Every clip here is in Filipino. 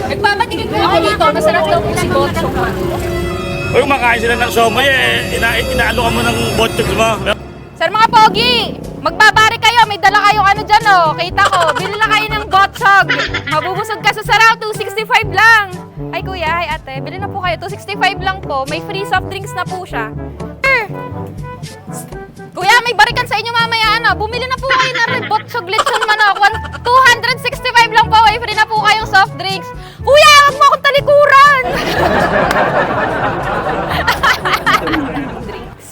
Nagpapatigil ko ako dito. Masarap daw po si Botchog. Uy, kumakain sila ng siomay eh. Inaalo ka mo ng botchogs mo. Sir mga pogi, magbabari kayo. May dala kayong ano dyan oh. Kita ko, bili lang kayo ng Botchog. Mabubusog ka sa sarap, 265 lang. Ay kuya, ay ate, bili na po kayo. 265 lang po. May free soft drinks na po siya. Kuya, may barikan sa inyo mamaya ano. Bumili na po kayo ng Botchog lechon manok. 265 lang po. May free na po kayong soft drinks. Kuya, wag mo akong talikuran. Drinks.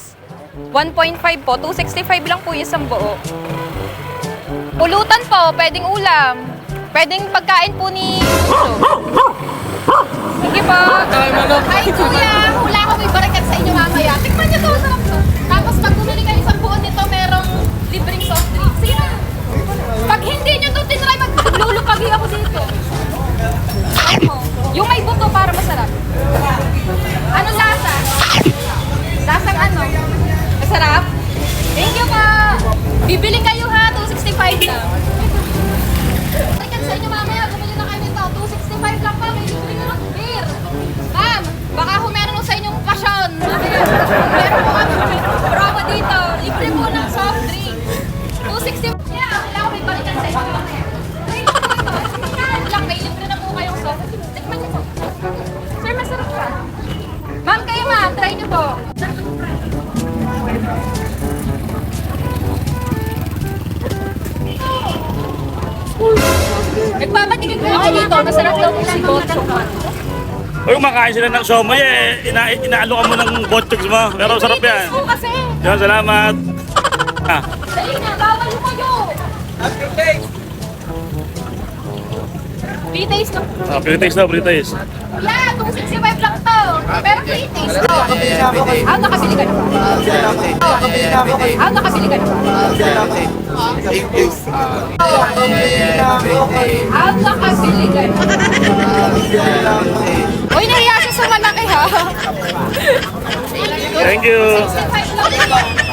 1.5 po. 265 lang po yung isang buo. Pulutan po. Pwedeng ulam. Pwedeng pagkain po ni Puso. Sige po. Ay, kuya. Hula ko may barikan sa inyo mamaya. Tikman niyo to. Sarap to. Tapos pag bumili kayo isang buo nito, merong libreng soft drinks. Sige na. Pag hindi nyo to tinry, maglulupagi ako dito. Yung may buto para masarap. Anong lasa? Lasang ano? Masarap? Thank you po! Bibili kayo ha, 265 lang. Balikan sa inyo mamaya, bumili na kayo nito. 265 lang pa, may libreng root beer. Ma'am, baka kung meron sa inyong pasyon. Meron po kami promo dito. Libre po ng soft drink. 260. Yeah, wala ko may balikan sa inyo mamaya. Try po ito. Lang, may libre na po kayong soft drink. Tikman niyo po. Sir, masarap ka. Ma'am, kayo ma'am, try niyo po. Nagpapatigil ko ako dito. Masarap daw po si Botchog. Uy, kumakain sila ng siomay eh. Inaalo ka mo ng botchogs mo. Pero sarap yan. Po kasi. Yan, salamat. Ah. Dali na, bawal mo kayo. Free taste lang. Pre-taste daw, pre-taste. Yeah, 265 lang to. Pero free taste to. Nakabili ka na ba? Nakabili ka na ba? Nakabili ka na. Uy, nahiya siya sa malaki ha. Thank you. 65 lang.